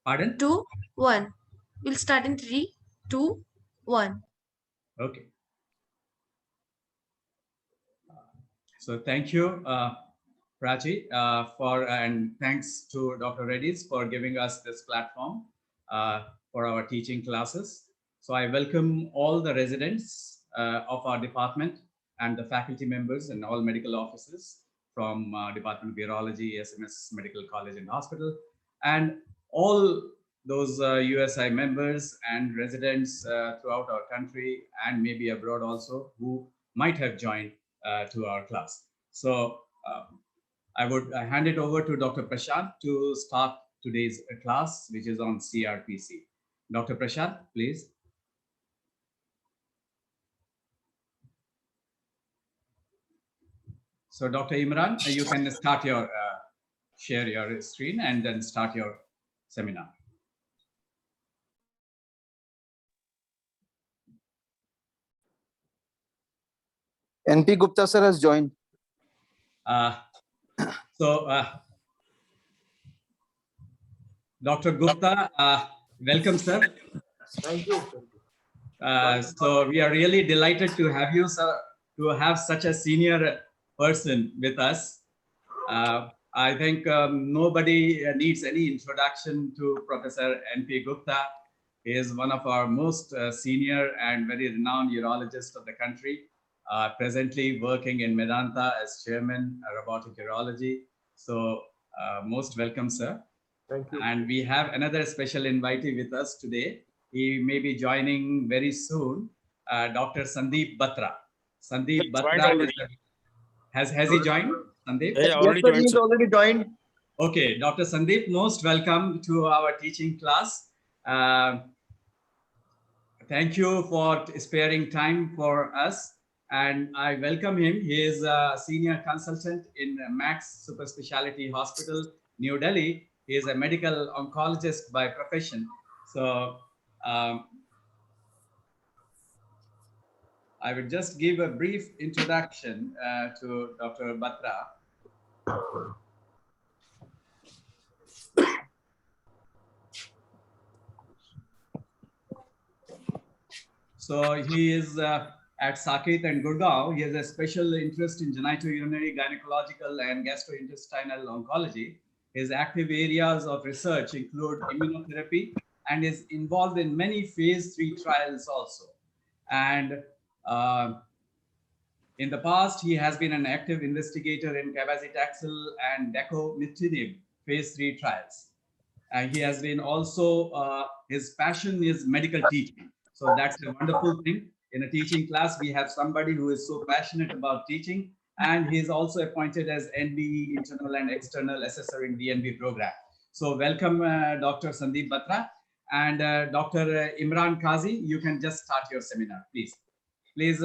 Pardon? 2, 1. We'll start in 3, 2, 1. Okay. So thank you, Prachi, and thanks to Dr. Reddy's for giving us this platform for our teaching classes. So I welcome all the residents of our department and the faculty members and all medical officers from Department of Virology, SMS Medical College and Hospital, and all those USI members and residents throughout our country and maybe abroad also who might have joined to our class. So I would hand it over to Dr. Prashant to start today's class, which is on CRPC. Dr. Prashant, please. So Dr. Imran, you can start your, share your screen and then start your seminar. NP Gupta sir has joined. Dr. Gupta, welcome, sir. Thank you. So we are really delighted to have you, sir, to have such a senior person with us. I think nobody needs any introduction to Professor N.P. Gupta. He is one of our most senior and very renowned urologists of the country, presently working in Medanta as chairman of robotic urology. So most welcome, sir. Thank you. And we have another special invitee with us today. He may be joining very soon, Dr. Sandeep Batra. Sandeep Batra has he joined? Sandeep? Yes, sir, he's already joined. Okay, Dr. Sandeep, most welcome to our teaching class. Thank you for sparing time for us. And I welcome him. He is a senior consultant in Max Super Specialty Hospital, New Delhi. He is a medical oncologist by profession. So I would just give a brief introduction to Dr. Batra. So he is at Saket and Gurgaon. He has a special interest in genitourinary, gynecological, and gastrointestinal oncology. His active areas of research include immunotherapy and is involved in many phase 3 trials also. And in the past, he has been an active investigator in cabazitaxel and dacomitinib phase 3 trials. And he has been also, his passion is medical teaching. So that's a wonderful thing. In a teaching class, we have somebody who is so passionate about teaching, and he is also appointed as NBE, internal and external assessor in DNB program. So welcome, Dr. Sandeep Batra. And Dr. Imran Qazi, you can just start your seminar, please. Please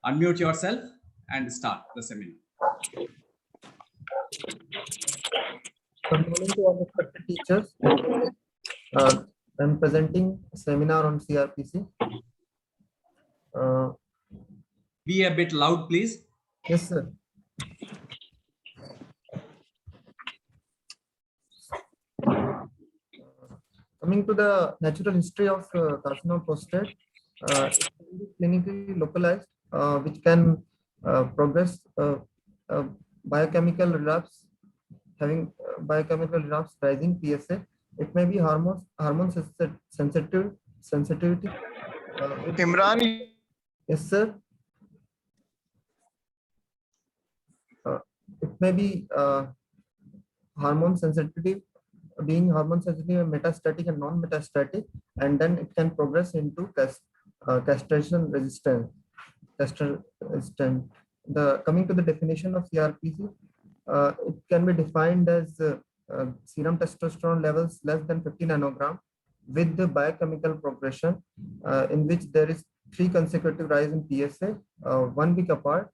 unmute yourself and start the seminar. Good morning to all respected teachers. I'm presenting a seminar on CRPC. Be a bit loud, please. Yes, sir. Coming to the natural history of carcinoma prostate, it can be clinically localized, which can progress biochemical relapse, having biochemical relapse rising PSA. It may be hormone sensitivity. Imran. Yes, sir. It may be hormone sensitive, being hormone sensitive, metastatic and non-metastatic, and then it can progress into castration resistant. Coming to the definition of CRPC, it can be defined as serum testosterone levels less than 50 nanogram with the biochemical progression in which there is 3 consecutive rise in PSA 1 week apart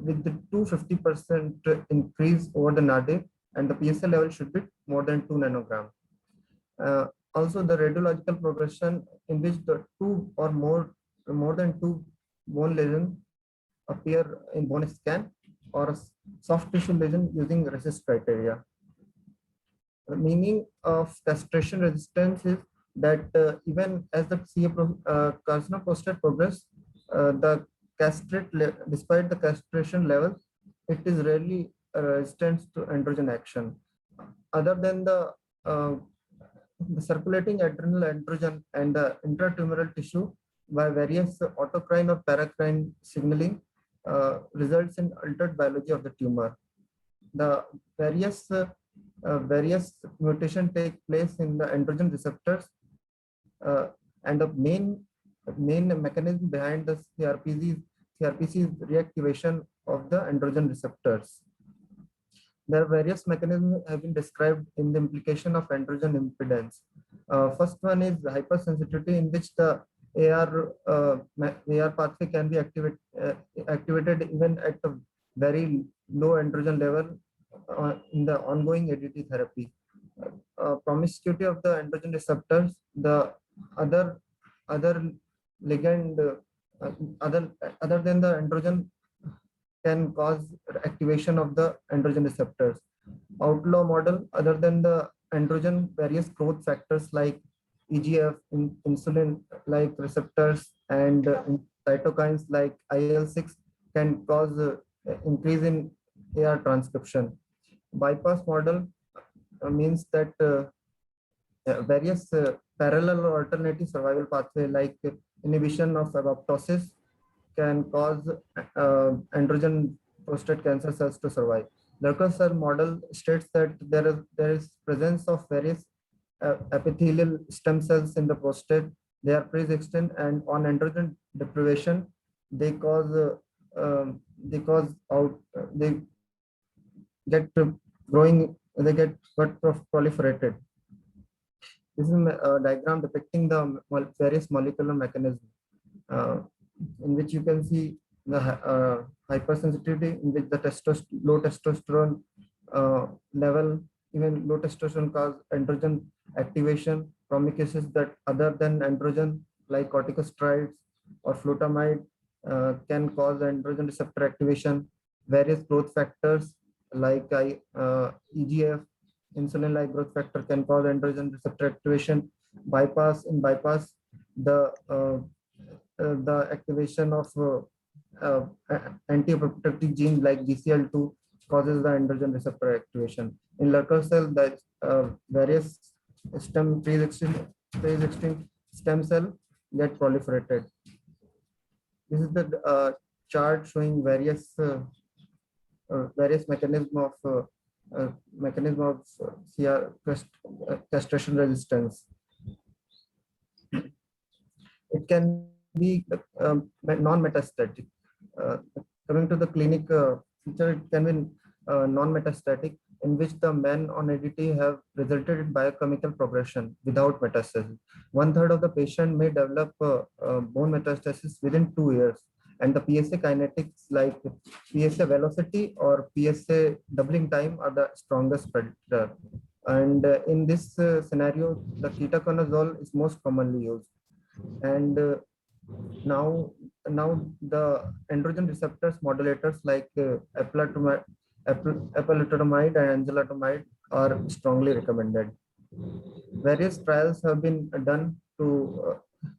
with the 250% increase over the nadir, and the PSA level should be more than 2 nanogram. Also, the radiological progression in which the 2 or more than 2 bone lesions appear in bone scan, or a soft tissue lesion using RECIST criteria. meaning of castration resistance is that even as the carcinoma prostate progress, the despite the castration level, it is rarely resistant to androgen action. Other than the circulating adrenal androgen and the intratumoral tissue by various autocrine or paracrine signaling results in altered biology of the tumor. The various mutation take place in the androgen receptors, and the main mechanism behind the CRPC is reactivation of the androgen receptors. There are various mechanisms have been described in the implication of androgen impedance. First one is hypersensitivity, in which the AR pathway can be activated even at a very low androgen level in the ongoing ADT therapy. Promiscuity of the androgen receptors, the other ligand other than the androgen can cause activation of the androgen receptors. Outlaw model, other than the androgen, various growth factors like EGF, insulin-like receptors, and cytokines like IL-6 can cause increase in AR transcription. Bypass model means that various parallel or alternative survival pathway like inhibition of apoptosis can cause androgen prostate cancer cells to survive. Lurker cell model states that there is presence of various epithelial stem cells in the prostate. They are pre-existent, and on androgen deprivation, they get growing, they get proliferated. This is a diagram depicting the various molecular mechanisms, in which you can see the hypersensitivity, in which the low testosterone level, even low testosterone cause androgen activation. Promiscuities that other than androgen, like corticosteroids or flutamide, can cause androgen receptor activation. Various growth factors like EGF, insulin-like growth factor, can cause androgen receptor activation. In bypass, the activation of anti-apoptotic gene like GCL2 causes the androgen receptor activation. In Lurker cell, that various pre-existing stem cell get proliferated. This is the chart showing various mechanism of castration resistance. It can be non-metastatic. Coming to the clinic feature, it can be non-metastatic, in which the men on ADT have resulted in biochemical progression without metastasis. 1/3 of the patient may develop bone metastasis within 2 years, and the PSA kinetics like PSA velocity or PSA doubling time are the strongest predictor. And in this scenario, the ketoconazole is most commonly used. And now the androgen receptors modulators like apalutamide and enzalutamide are strongly recommended. Various trials have been done to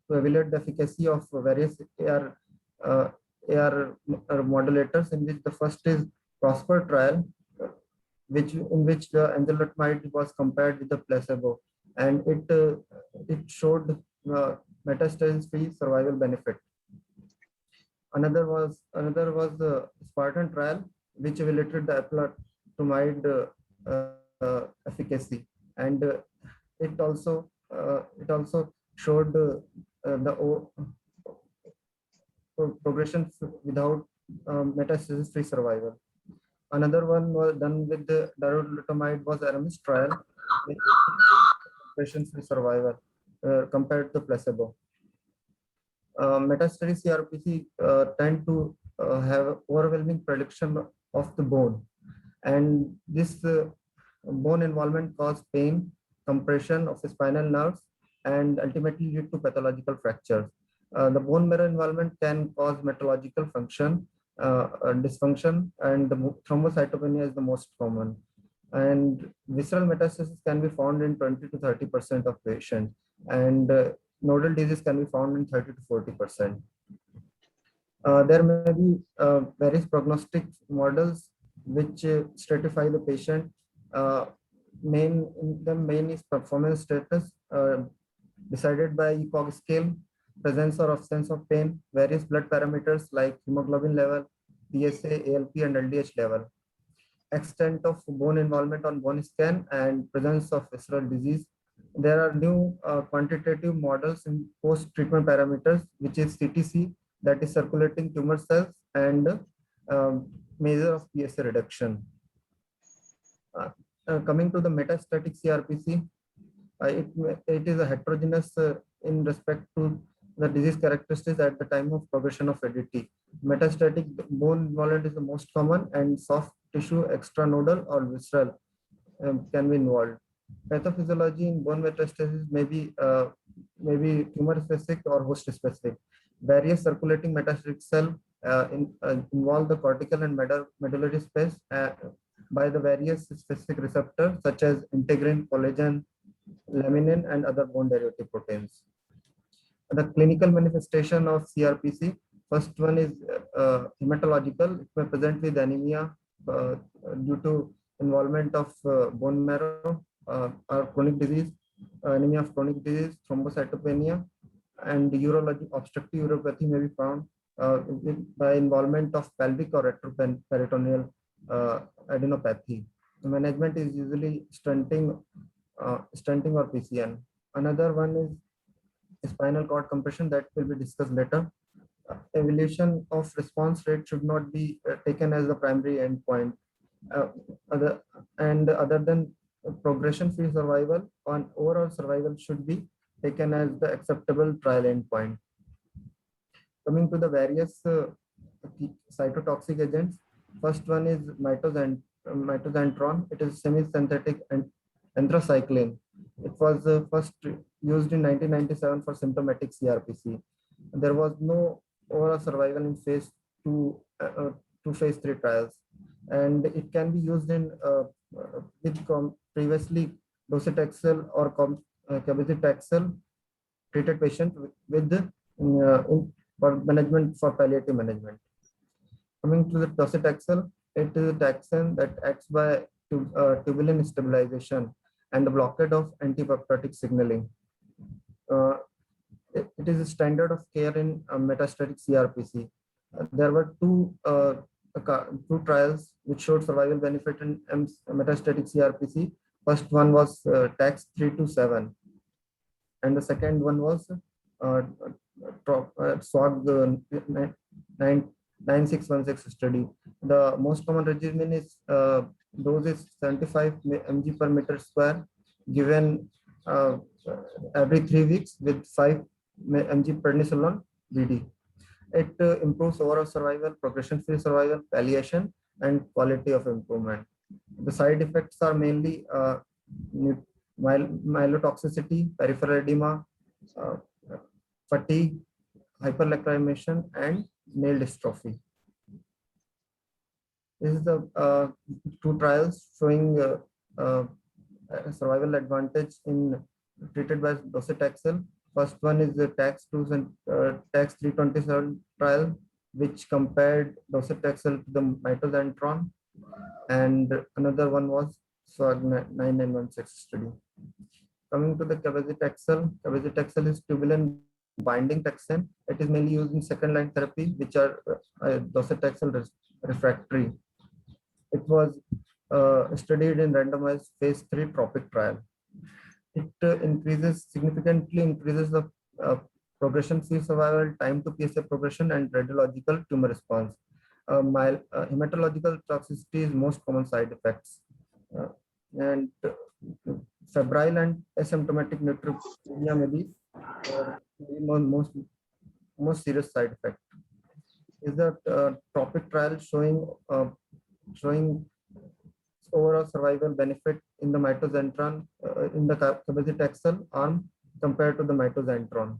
evaluate the efficacy of various AR modulators, in which the first is PROSPER trial, in which the enzalutamide was compared with the placebo, and it showed metastasis-free survival benefit. Another was the Spartan trial, which evaluated the apalutamide efficacy, and it also showed the progression without metastasis-free survival. Another one was done with the darolutamide, was Aramis trial, with progression-free survival compared to placebo. Metastatic CRPC tend to have overwhelming prediction of the bone, and this bone involvement cause pain, compression of the spinal nerves, and ultimately lead to pathological fractures. The bone marrow involvement can cause metallurgical function dysfunction, and the thrombocytopenia is the most common. and visceral metastasis can be found in 20 to 30% of patients, and nodal disease can be found in 30 to 40%. There may be various prognostic models which stratify the patient. Main is performance status, decided by ECOG scale, presence or absence of pain, various blood parameters like hemoglobin level, PSA, ALP, and LDH level, extent of bone involvement on bone scan, and presence of visceral disease. There are new quantitative models in post-treatment parameters, which is CTC, that is circulating tumor cells, and measure of PSA reduction. Coming to the metastatic CRPC, it is a heterogeneous in respect to the disease characteristics at the time of progression of ADT. Metastatic bone involvement is the most common, and soft tissue, extranodal or visceral can be involved. Pathophysiology in bone metastasis may be tumor specific or host specific. Various circulating metastatic cell involve the cortical and medullary space by the various specific receptors such as integrin, collagen, laminin, and other bone derivative proteins. The clinical manifestation of CRPC, first one is hematological. It may present with anemia due to involvement of bone marrow or chronic disease, anemia of chronic disease, thrombocytopenia, and urology, obstructive uropathy may be found by involvement of pelvic or retroperitoneal adenopathy. The management is usually stunting or PCN. Another one is spinal cord compression that will be discussed later. Evaluation of response rate should not be taken as the primary endpoint. Other than progression-free survival, on overall survival should be taken as the acceptable trial endpoint. Coming to the various cytotoxic agents, first one is mitoxantrone. It is semi-synthetic anthracycline. It was first used in 1997 for symptomatic CRPC. There was no overall survival in phase 2 to phase 3 trials, and it can be used in with previously docetaxel or cabazitaxel treated patient with for management, for palliative management. Coming to the docetaxel, it is a taxane that acts by tubulin stabilization and the blockade of antipoptotic signaling. It is a standard of care in metastatic CRPC. There were two trials which showed survival benefit in metastatic CRPC. First one was TAX 327, and the second one was SWOG 9616 study. The most common regimen is dose is 75 mg per meter square, given every 3 weeks with 5 mg prednisolone BD. It improves overall survival, progression-free survival, palliation, and quality of improvement. The side effects are mainly myelotoxicity, peripheral edema, fatigue, hyperlacrimation, and nail dystrophy. This is the two trials showing survival advantage in treated by docetaxel. First one is the TAX 327 trial, which compared docetaxel to the mitoxantrone, and another one was SWOG 9916 study. Coming to the cabazitaxel is tubulin binding taxane. It is mainly used in second line therapy, which are docetaxel refractory. It was studied in randomized phase 3 TROPIC trial. It significantly increases the progression-free survival, time to PSA progression, and radiological tumor response. Hematological toxicity is most common side effects, and febrile and asymptomatic neutropenia may be the most serious side effect. Is the TROPIC trial showing overall survival benefit in the mitoxantrone in the cabazitaxel arm compared to the mitoxantrone.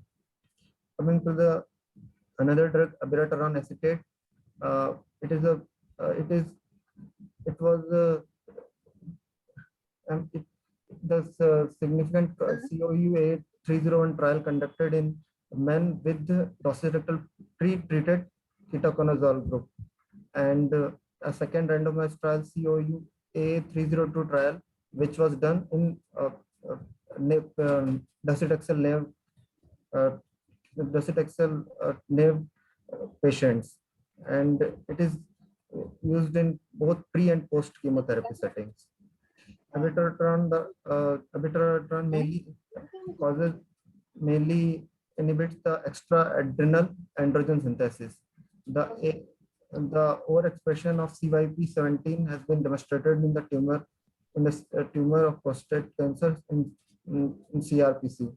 Coming to the another drug, abiraterone acetate, it was The significant COUA 301 trial conducted in men with docetaxel pre-treated ketoconazole group, and a second randomized trial COUA 302 trial, which was done in docetaxel naive patients, and it is used in both pre and post chemotherapy settings. Abiraterone mainly inhibits the extra adrenal androgen synthesis. The overexpression of CYP17 has been demonstrated in the tumor of prostate cancer in CRPC.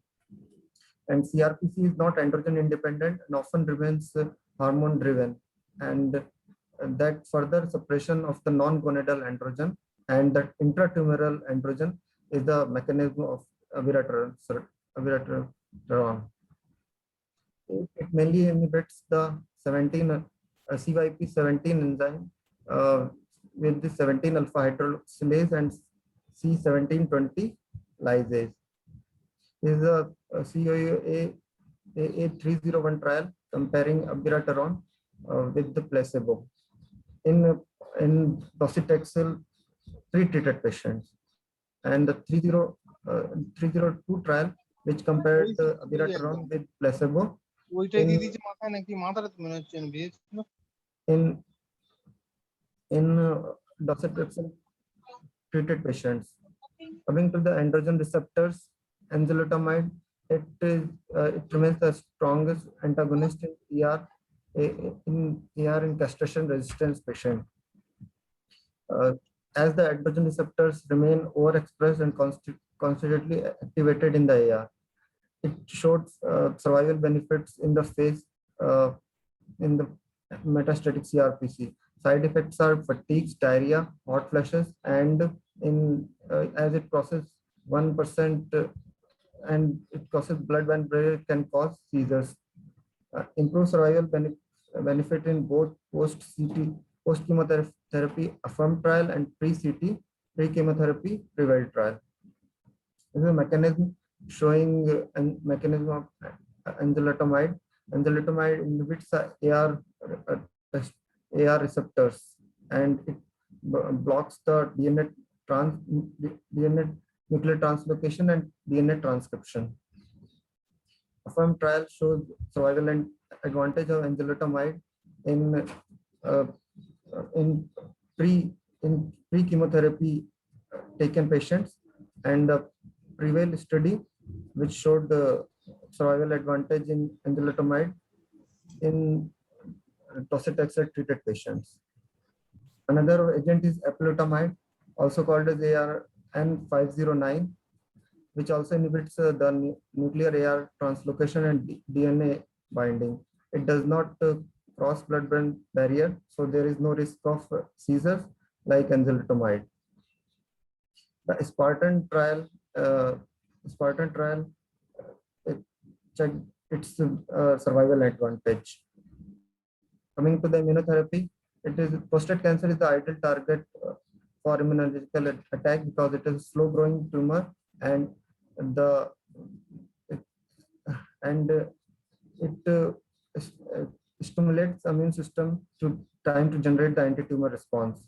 And CRPC is not androgen independent and often remains hormone driven, and that further suppression of the non-gonadal androgen and the intratumoral androgen is the mechanism of abiraterone. It mainly inhibits the CYP17 enzyme with the 17 alpha hydroxylase and C1720 lysase. This is a COUA 301 trial comparing abiraterone with the placebo in docetaxel pre-treated patients, and the 302 trial which compared abiraterone with placebo in docetaxel treated patients. Coming to the androgen receptors, enzalutamide, it remains the strongest antagonist in ER in castration resistance patient. As the androgen receptors remain overexpressed and constantly activated in the AR, it showed survival benefits in the phase in the metastatic CRPC. Side effects are fatigue, diarrhea, hot flashes, and as it crosses 1% and it crosses blood-brain barrier, can cause seizures. Improved survival benefit in both post-chemotherapy AFFIRM trial and pre-CT, pre-chemotherapy PREVAIL trial. This is a mechanism showing a mechanism of enzalutamide. Enzalutamide inhibits AR receptors, and it blocks the DNA nuclear translocation and DNA transcription. AFFIRM trial shows survival and advantage of enzalutamide in pre-chemotherapy taken patients, and the PREVAIL study which showed the survival advantage in enzalutamide in docetaxel treated patients. Another agent is apalutamide, also called as ARN-509, which also inhibits the nuclear AR translocation and DNA binding. It does not cross blood-brain barrier, so there is no risk of seizures like enzalutamide. The Spartan trial it checked its survival advantage. Coming to the immunotherapy, prostate cancer is the ideal target for immunological attack because it is a slow-growing tumor, and it stimulates immune system to generate the anti-tumor response.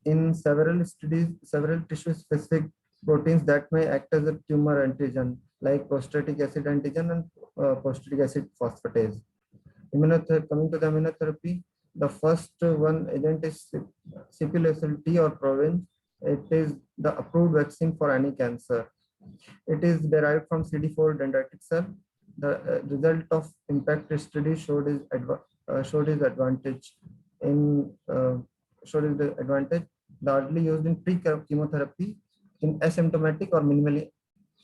In several studies, several tissue-specific proteins that may act as a tumor antigen, like prostatic acid antigen and prostatic acid phosphatase. Coming to the immunotherapy, the first one agent is CPL-SLT or Provenge. It is the approved vaccine for any cancer. It is derived from CD4 dendritic cell. The result of impact study showed his advantage. Largely used in pre-chemotherapy in asymptomatic or minimally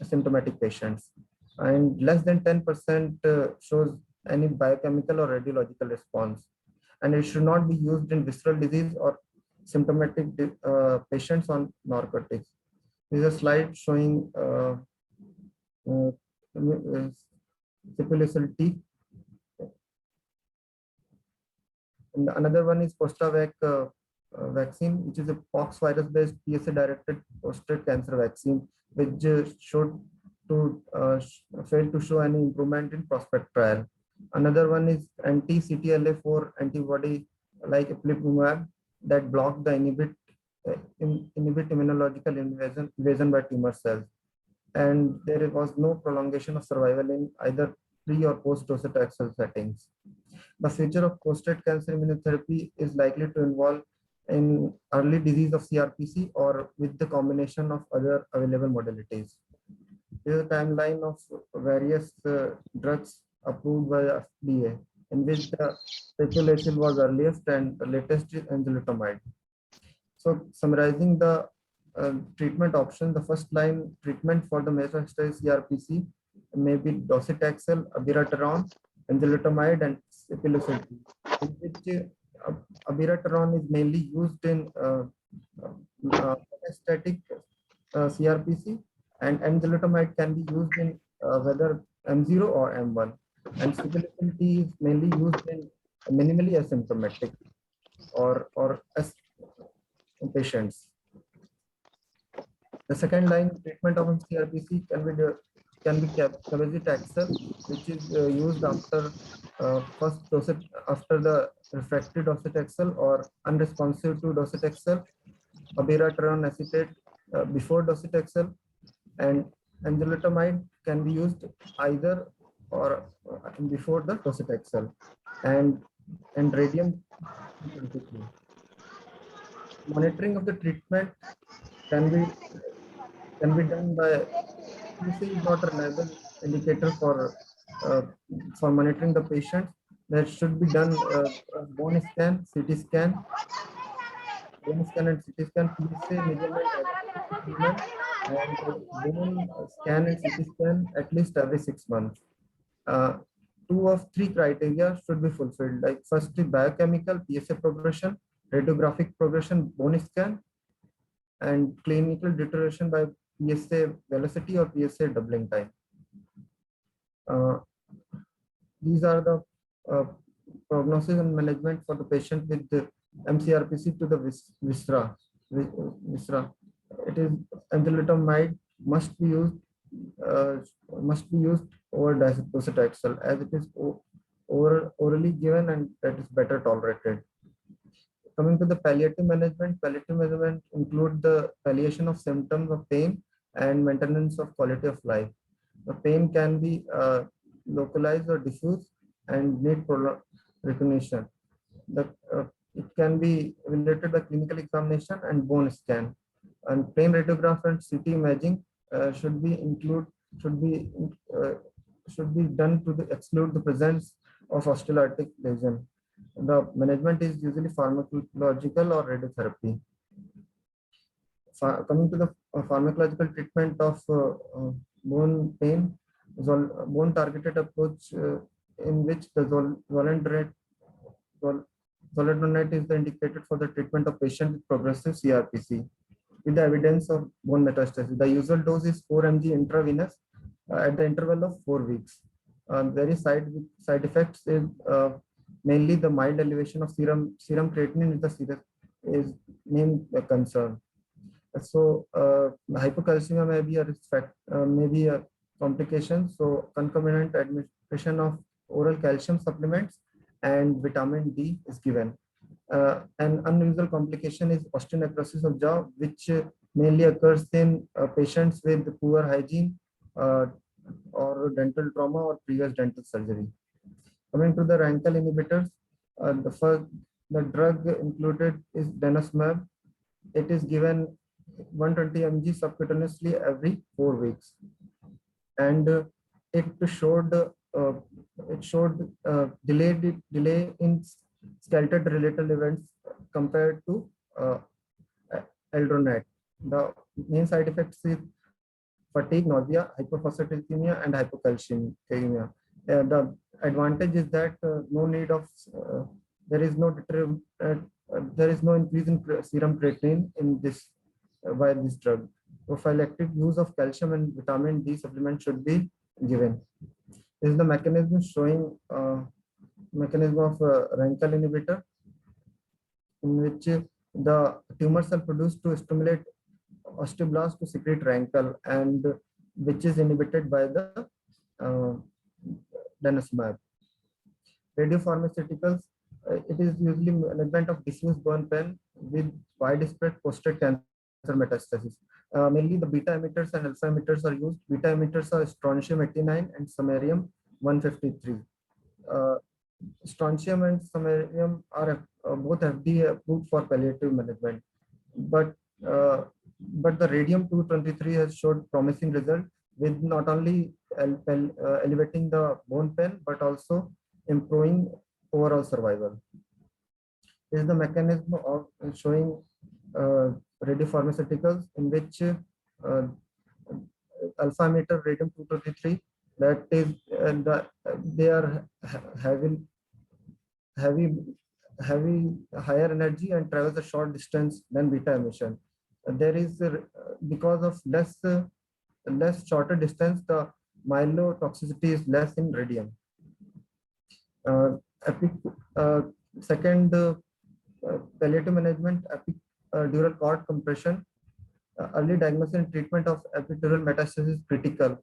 asymptomatic patients, and less than 10% shows any biochemical or radiological response, and it should not be used in visceral disease or symptomatic patients on narcotics. This is a slide showing CPL-SLT. And another one is Postavac vaccine, which is a pox virus-based PSA-directed prostate cancer vaccine, which failed to show any improvement in prospect trial. Another one is anti-CTLA-4 antibody like ipilimumab that block the inhibit immunological invasion by tumor cells. And there was no prolongation of survival in either pre or post docetaxel settings. The future of prostate cancer immunotherapy is likely to involve in early disease of CRPC or with the combination of other available modalities. This is a timeline of various drugs approved by FDA, in which the speculation was earliest and the latest is enzalutamide. So summarizing the treatment option, the first line treatment for the metastatic CRPC may be docetaxel, abiraterone, enzalutamide, and sipuleucel, in which abiraterone is mainly used in metastatic CRPC, and enzalutamide can be used in whether M0 or M1, and sipuleucel is mainly used in minimally asymptomatic or as patients. The second line treatment of CRPC can be cabazitaxel, which is used after first dose after the refractory docetaxel or unresponsive to docetaxel, abiraterone acetate before docetaxel, and enzalutamide can be used either or before the docetaxel, and radium. Monitoring of the treatment can be done by, this is not a reliable indicator for monitoring the patient. That should be done bone scan, CT scan, bone scan and CT scan, PSA measurement, and bone scan and CT scan at least every 6 months. 2 of 3 criteria should be fulfilled, like firstly biochemical, PSA progression, radiographic progression, bone scan, and clinical deterioration by PSA velocity or PSA doubling time. These are the prognosis and management for the patient with the mCRPC to the viscera. It is enzalutamide must be used over docetaxel, as it is orally given and that is better tolerated. Coming to the palliative management include the palliation of symptoms of pain and maintenance of quality of life. The pain can be localized or diffuse and need recognition. It can be related by clinical examination and bone scan. And pain radiograph and CT imaging should be done to exclude the presence of osteoarthritic lesion. The management is usually pharmacological or radiotherapy. Coming to the pharmacological treatment of bone pain, bone targeted approach in which the zoledronate is indicated for the treatment of patient with progressive CRPC with the evidence of bone metastasis. The usual dose is 4 mg intravenous at the interval of 4 weeks. Very side effects is mainly the mild elevation of serum creatinine is main concern. So hypocalcemia may be a risk factor, maybe a complication. So concomitant administration of oral calcium supplements and vitamin D is given. An unusual complication is osteonecrosis of jaw, which mainly occurs in patients with poor hygiene or dental trauma or previous dental surgery. Coming to the RANKL inhibitors, the drug included is denosumab. It is given 120 mg subcutaneously every 4 weeks, and it showed delay in skeletal related events compared to eldronate. The main side effects is fatigue, nausea, hypophosphatemia, and hypocalcemia. The advantage is that no need of there is no increase in serum creatinine in this by this drug. Prophylactic use of calcium and vitamin D supplement should be given. This is the mechanism showing mechanism of RANKL inhibitor, in which the tumor cell produced to stimulate osteoblast to secrete rankle, and which is inhibited by the uh, denosumab. Radiopharmaceuticals, it is usually management of diffuse burn pain with widespread prostate cancer metastasis. Mainly the beta emitters and alpha emitters are used. Beta emitters are strontium 89 and samarium 153. Uh, Strontium and samarium are both FDA approved for palliative management, but but the radium 223 has showed promising result with not only elevating the bone pain but also improving overall survival. This is the mechanism of showing radiopharmaceuticals in which alpha emitter radium 223, that is they are having heavy higher energy and travels a short distance than beta emission. There is because of less shorter distance, the myelotoxicity is less in radium. Epic, second, palliative management, epidural cord compression. Early diagnosis and treatment of epidural metastasis is critical,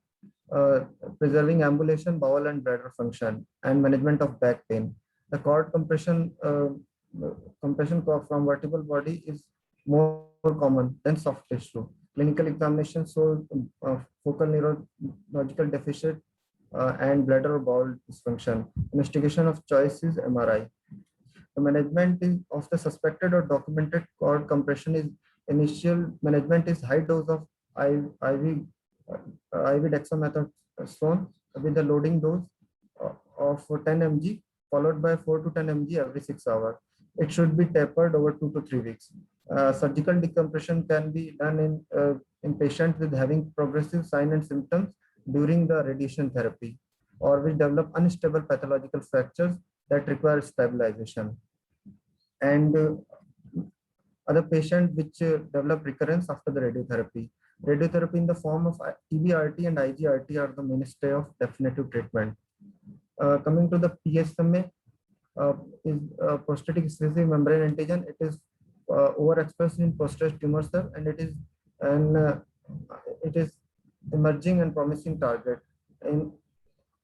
preserving ambulation, bowel and bladder function, and management of back pain. The cord compression from vertebral body is more common than soft tissue. Clinical examination shows focal neurological deficit and bladder or bowel dysfunction. Investigation of choice is MRI. The management of the suspected or documented cord compression is initial management is high dose of IV dexamethasone with a loading dose of 10 mg followed by 4 to 10 mg every 6 hours. It should be tapered over 2 to 3 weeks. Surgical decompression can be done in patients with having progressive signs and symptoms during the radiation therapy, or which develop unstable pathological fractures that require stabilization. And other patients which develop recurrence after the radiotherapy. Radiotherapy in the form of EBRT and IGRT are the mainstay of definitive treatment. Coming to the PSMA, is prostatic specific membrane antigen. It is overexpressed in prostate tumor cell, and it is emerging and promising target. In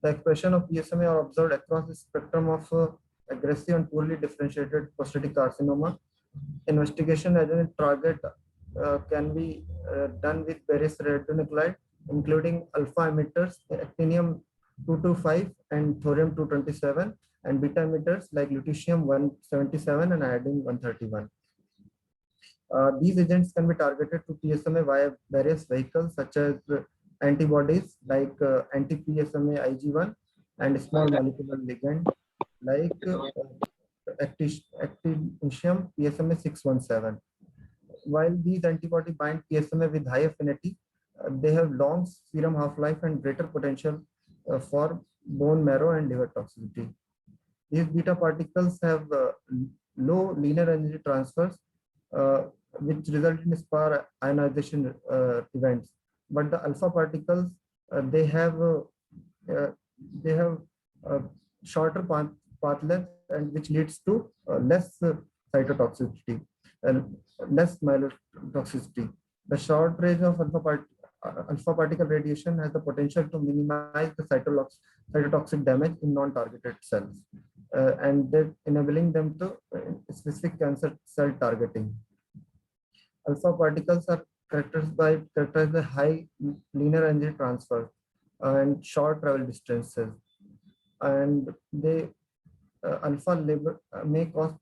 the expression of PSMA are observed across the spectrum of aggressive and poorly differentiated prostatic carcinoma. Investigation as a target can be done with various radionuclide, including alpha emitters, actinium 225 and thorium 227, and beta emitters like lutetium 177 and iodine 131. These agents can be targeted to PSMA via various vehicles such as antibodies like anti-PSMA IG1 and small molecular ligand like actinium PSMA 617. While these antibody bind PSMA with high affinity, they have long serum half-life and greater potential for bone marrow and liver toxicity. These beta particles have low linear energy transfers, which result in spar ionization events. But the alpha particles, they have shorter path length, and which leads to less cytotoxicity and less myelotoxicity. The short range of alpha particle radiation has the potential to minimize the cytotoxic damage in non-targeted cells, and enabling them to specific cancer cell targeting. Alpha particles are characterized by high linear energy transfer and short travel distances, and they alpha label may cause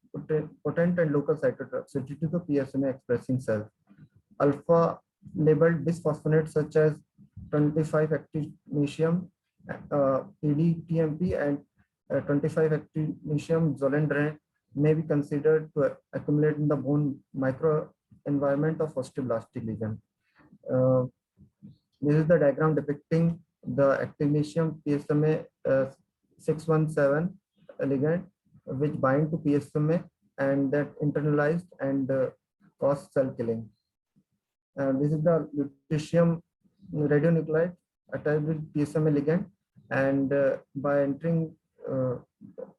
potent and local cytotoxicity to the PSMA expressing cells. Alpha labeled bisphosphonates such as 25 actinium PDTMP and 25 actinium zolendronate may be considered to accumulate in the bone microenvironment of osteoblastic lesion. This is the diagram depicting the actinium PSMA 617 ligand, which bind to PSMA and that internalized and cause cell killing. This is the lutetium radionuclide attached with PSMA ligand, and by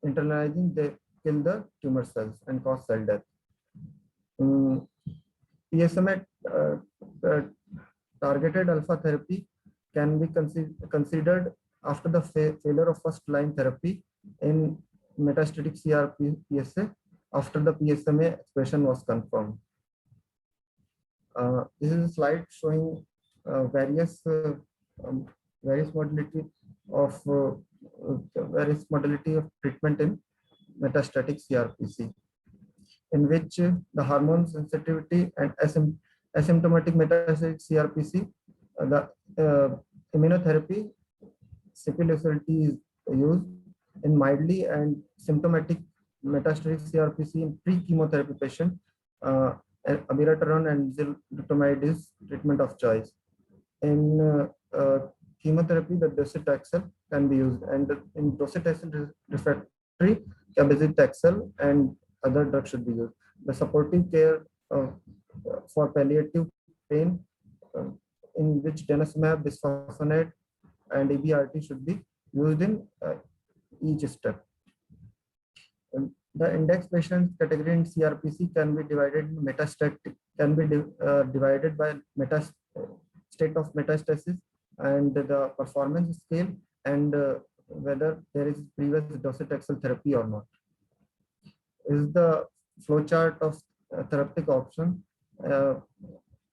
internalizing, they kill the tumor cells and cause cell death. PSMA targeted alpha therapy can be considered after the failure of first line therapy in metastatic CRPSA after the PSMA expression was confirmed. This is a slide showing various modality of treatment in metastatic CRPC, in which the hormone sensitivity and asymptomatic metastatic CRPC, the immunotherapy Sipuleucel-T is used in mildly and symptomatic metastatic CRPC in pre-chemotherapy patient. Abiraterone and enzalutamide is treatment of choice. In chemotherapy, the docetaxel can be used, and in docetaxel refractory, cabazitaxel and other drugs should be used. The supportive care for palliative pain, in which denosumab, bisphosphonate, and EBRT should be used in each step. The index patient category in CRPC can be divided in metastatic, divided by state of metastasis and the performance scale, and whether there is previous docetaxel therapy or not. Is the flowchart of therapeutic option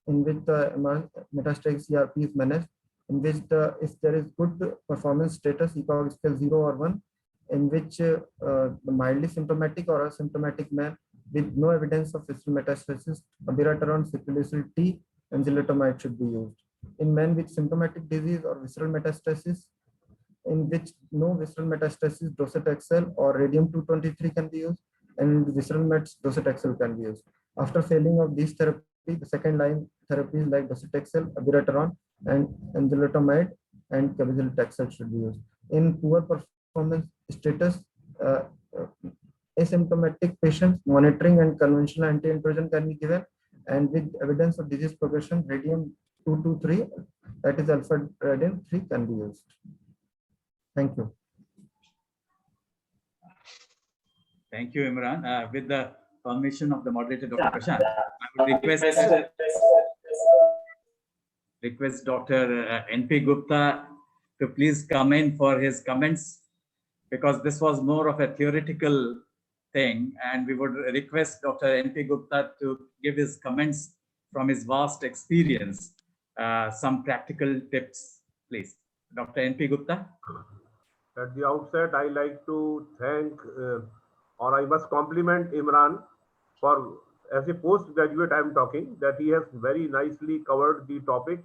in which the metastatic CRP is managed, in which if there is good performance status, ECOG scale 0 or 1, in which the mildly symptomatic or asymptomatic man with no evidence of visceral metastasis, abiraterone, Sipuleucel-T, and enzalutamide should be used. In men with symptomatic disease or visceral metastasis, in which no visceral metastasis, docetaxel or radium-223 can be used, and visceral mets, docetaxel can be used. After failing of these therapy, the second line therapies like docetaxel, abiraterone, and enzalutamide and cabazitaxel should be used. In poor performance status, asymptomatic patients, monitoring and conventional anti-androgen can be given, and with evidence of disease progression, radium-223, that is alpha radium-3, can be used. Thank you. Thank you, Imran. With the permission of the moderator, Dr. Prashant, I would request Dr. N.P. Gupta to please come in for his comments, because this was more of a theoretical thing, and we would request Dr. N.P. Gupta to give his comments from his vast experience, some practical tips, please. Dr. N.P. Gupta. At the outset, I like to thank or I must compliment Imran for, as a postgraduate I am talking, that he has very nicely covered the topic.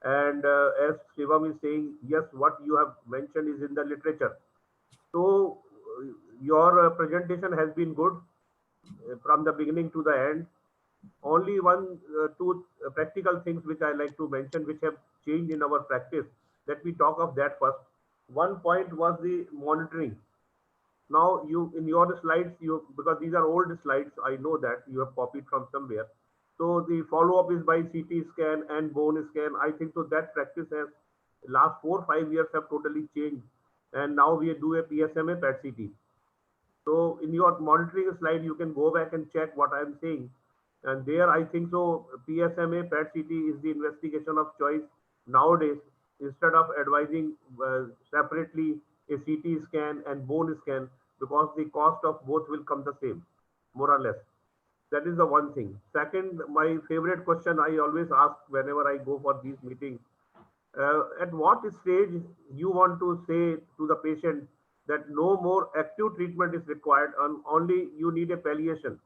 And as Shivam is saying, yes, what you have mentioned is in the literature. So your presentation has been good from the beginning to the end. Only one, two practical things which I like to mention, which have changed in our practice. Let me talk of that first. One point was the monitoring. Now you, in your slides, because these are old slides, I know that you have copied from somewhere. So the follow-up is by CT scan and bone scan. I think so that practice has last 4 or 5 years have totally changed. And now we do a PSMA PET CT. So in your monitoring slide, you can go back and check what I'm saying. And there, I think so PSMA PET CT is the investigation of choice nowadays, instead of advising separately a CT scan and bone scan, because the cost of both will come the same, more or less. That is the one thing. Second, my favorite question I always ask whenever I go for these meetings, at what stage you want to say to the patient that no more active treatment is required and only you need a palliation?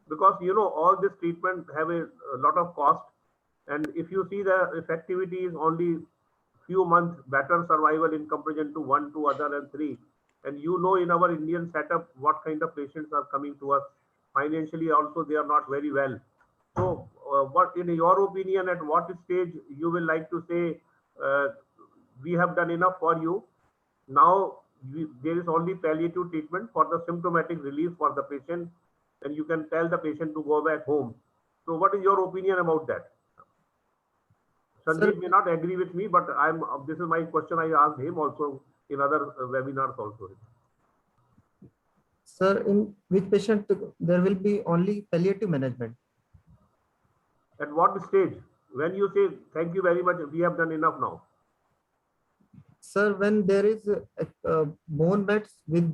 Because, you know, all this treatment have a lot of cost. And if you see the effectivity is only few months better survival in comparison to 1, 2, other and 3. And you know, in our Indian setup, what kind of patients are coming to us. Financially also, they are not very well. So what, in your opinion, at what stage you will like to say, we have done enough for you. Now there is only palliative treatment for the symptomatic relief for the patient, and you can tell the patient to go back home. So what is your opinion about that? Sandeep may not agree with me, but this is my question. I asked him also in other webinars also. Sir, in which patient there will be only palliative management? At what stage? When you say, thank you very much, we have done enough now. Sir, when there is bone mets with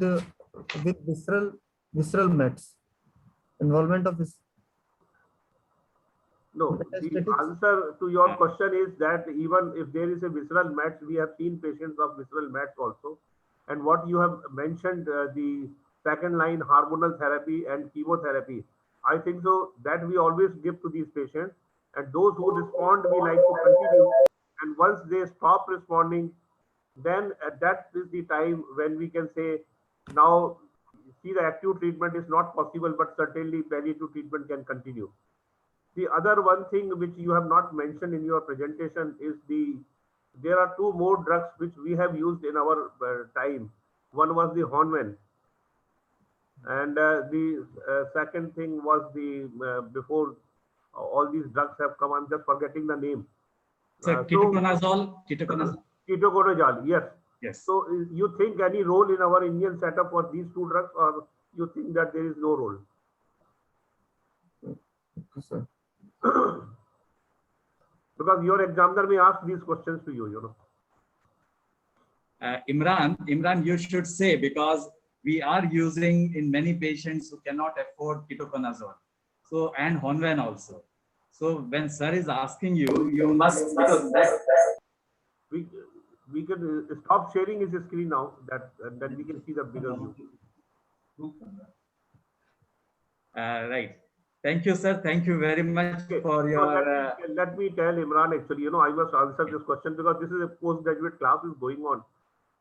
visceral mets, involvement of this. No, the Metastatic. answer to your question is that even if there is a visceral mets, we have seen patients of visceral mets also. And what you have mentioned, the second line hormonal therapy and chemotherapy, I think so that we always give to these patients. And those who respond, we like to continue. And once they stop responding, then that is the time when we can say, now, see, the acute treatment is not possible, but certainly palliative treatment can continue. The other one thing which you have not mentioned in your presentation is there are two more drugs which we have used in our time. One was the Hornven, and the second thing was the before all these drugs have come. I'm just forgetting the name. So ketoconazole. Ketoconazole, yes. Yes. So you think any role in our Indian setup for these two drugs, or you think that there is no role? Okay, sir. Because your examiner may ask these questions to you, you know. Imran, you should say, because we are using in many patients who cannot afford ketoconazole. So, and Honven also. So when sir is asking you, you must. We can stop sharing his screen now, that and then we can see the bigger view. Right. Thank you, sir. Thank you very much for So your. let me tell Imran, actually, you know, I must answer this question because this is a postgraduate class is going on.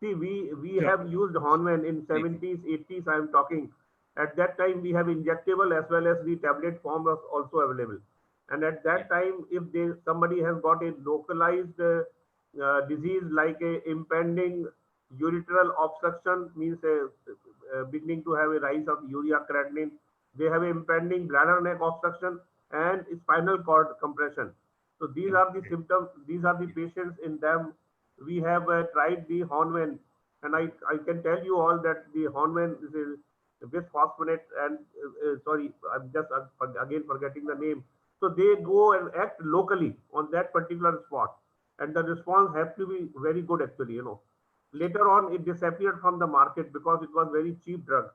See, we Sure. have used Hornven in 70s, 80s, I am talking. At that time, we have injectable as well as the tablet form was also available. And at that time, if somebody has got a localized disease like a impending urethral obstruction, means beginning to have a rise of urea creatinine, they have an impending bladder neck obstruction and spinal cord compression. So these are the symptoms, these are the patients in them. We have tried the Hornven, and I can tell you all that the Hornven is a bisphosphonate and sorry, I'm just again forgetting the name. So they go and act locally on that particular spot, and the response has to be very good actually, you know. Later on, it disappeared from the market because it was very cheap drug.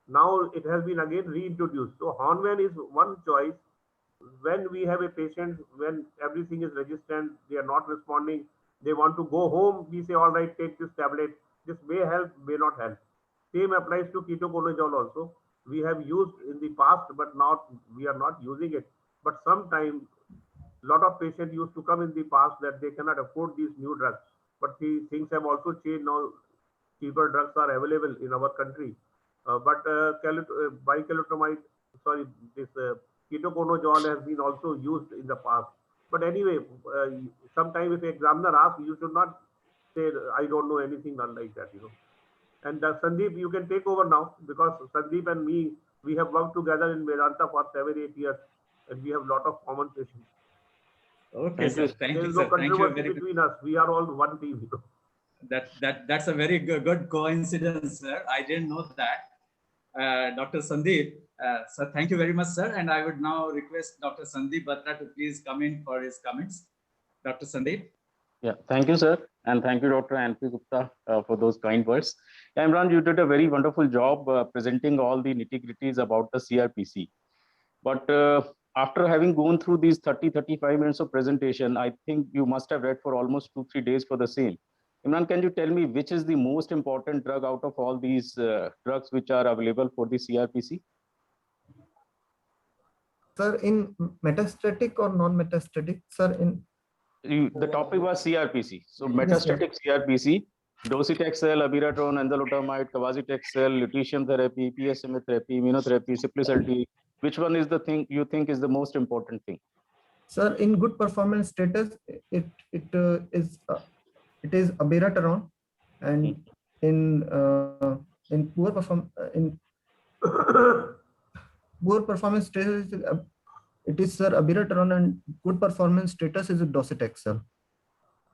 Now it has been again reintroduced. So Hornven is one choice when we have a patient, when everything is resistant, they are not responding, they want to go home, we say, all right, take this tablet. This may help, may not help. Same applies to ketoconazole also. We have used in the past, but now we are not using it. But sometimes a lot of patients used to come in the past that they cannot afford these new drugs. But the things have also changed now. Cheaper drugs are available in our country. But bicalutamide, sorry, this ketoconazole has been also used in the past. But anyway, sometimes if an examiner asks, you should not say, I don't know anything like that, you know. And Sandeep, you can take over now, because Sandeep and me, we have worked together in Vedanta for 7-8 years, and we have a lot of common patients. Okay, sir. Thank There you, is sir. no Thank you controversy very between us. We are all one team, you know. That's a very good coincidence, sir. I didn't know that. Dr. Sandeep, sir, thank you very much, sir. And I would now request Dr. Sandeep Batra to please come in for his comments. Dr. Sandeep. Yeah, thank you, sir. And thank you, Dr. N.P. Gupta, for those kind words. Imran, you did a very wonderful job presenting all the nitty-gritties about the CRPC. But after having gone through these 30-35 minutes of presentation, I think you must have read for almost 2-3 days for the same. Imran, can you tell me which is the most important drug out of all these drugs which are available for the CRPC? Sir, in metastatic or non-metastatic, sir, The topic was CRPC. So metastatic CRPC, docetaxel, abiraterone, enzalutamide, cabazitaxel, lutetium therapy, PSMA therapy, immunotherapy, Ciplicity. Which one is the thing you think is the most important thing? Sir, in good performance status, it is abiraterone, and in poor performance status, it is, sir, abiraterone, and good performance status is docetaxel.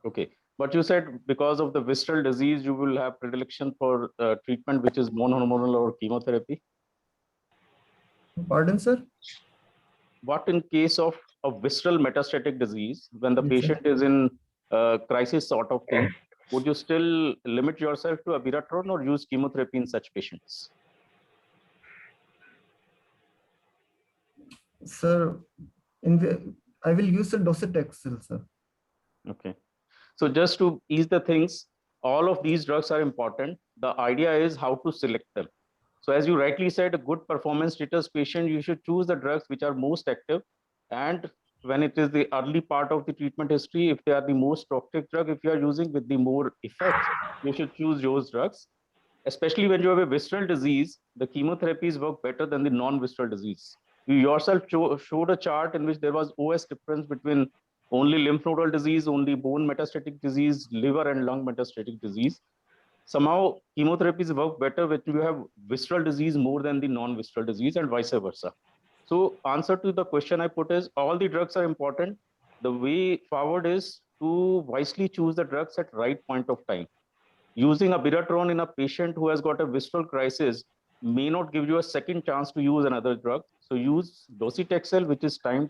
Okay, but you said because of the visceral disease, you will have predilection for treatment which is non-hormonal or chemotherapy. Pardon, sir? What in case of a visceral metastatic disease, when the Yes, sir. patient is in crisis sort of thing, would you still limit yourself to abiraterone or use chemotherapy in such patients? Sir, I will use the docetaxel, sir. Okay. So just to ease the things, all of these drugs are important. The idea is how to select them. So as you rightly said, a good performance status patient, you should choose the drugs which are most active. And when it is the early part of the treatment history, if they are the most toxic drug, if you are using with the more effect, you should choose those drugs. Especially when you have a visceral disease, the chemotherapies work better than the non-visceral disease. You yourself showed a chart in which there was OS difference between only lymph nodal disease, only bone metastatic disease, liver and lung metastatic disease. Somehow chemotherapies work better when you have visceral disease more than the non-visceral disease and vice versa. So answer to the question I put is all the drugs are important. The way forward is to wisely choose the drugs at right point of time. Using abiraterone in a patient who has got a visceral crisis may not give you a second chance to use another drug. So use docetaxel, which is time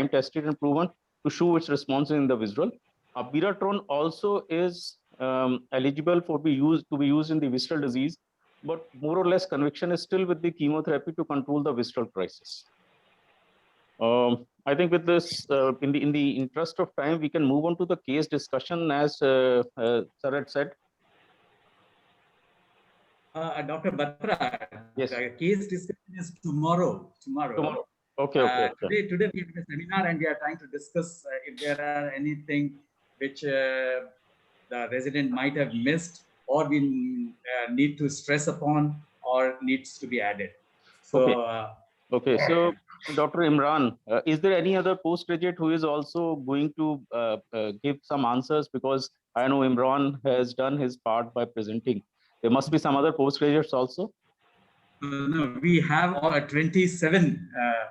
tested and proven to show its response in the visceral. Abiraterone also is eligible to be used in the visceral disease, but more or less conviction is still with the chemotherapy to control the visceral crisis. I think with this, in the interest of time, we can move on to the case discussion as Sir had said. Dr. Batra, Yes. case discussion is tomorrow. Tomorrow. Okay. Today we have a seminar and we are trying to discuss if there are anything which the resident might have missed or we need to stress upon or needs to be added. So, Okay. So, Dr. Imran, is there any other postgraduate who is also going to give some answers? Because I know Imran has done his part by presenting. There must be some other postgraduates also. No, we have 27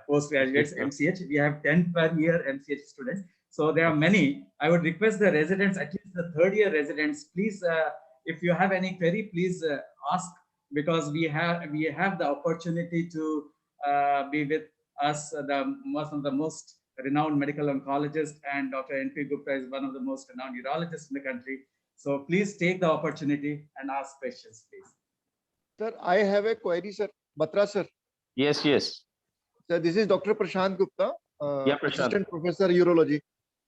postgraduates MCH. We have 10 per year MCH students. So there are many. I would request the residents, at least the third year residents, please, if you have any query, please ask, because we have the opportunity to be with us, one of the most renowned medical oncologists, and Dr. N.P. Gupta is one of the most renowned urologists in the country. So please take the opportunity and ask questions, please. Sir, I have a query, sir. Batra, sir. Yes. Sir, this is Dr. Prashant Gupta, Yeah, Prashant. Assistant Professor Urology.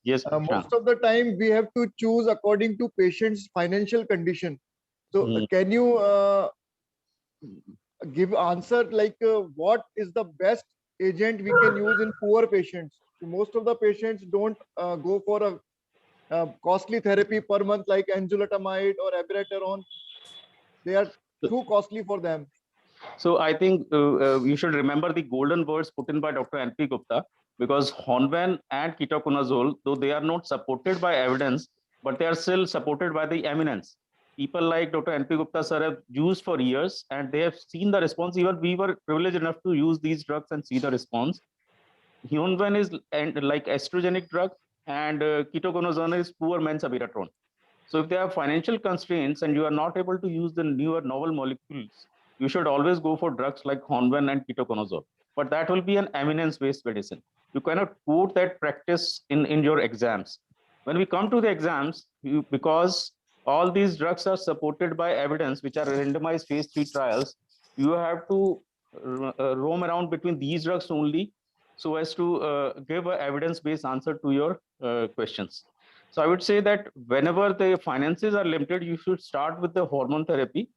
Yes, Most of the time we have to choose according to patient's financial condition. So can you give answer like what is the best agent we can use in poor patients? So most of the patients don't go for a costly therapy per month like enzalutamide or abiraterone. They are too costly for them. So I think you should remember the golden words put in by Dr. N.P. Gupta, because Honvan and ketoconazole, though they are not supported by evidence, but they are still supported by the eminence. People like Dr. N.P. Gupta sir have used for years and they have seen the response. Even we were privileged enough to use these drugs and see the response. Honvan is like estrogenic drug and ketoconazole is poor man's abiraterone. So if they have financial constraints and you are not able to use the newer novel molecules, you should always go for drugs like Honvan and ketoconazole. But that will be an eminence-based medicine. You cannot quote that practice in your exams. When we come to the exams, because all these drugs are supported by evidence, which are randomized phase 3 trials, you have to roam around between these drugs only so as to give an evidence-based answer to your questions. So I would say that whenever the finances are limited, you should start with the hormone therapy.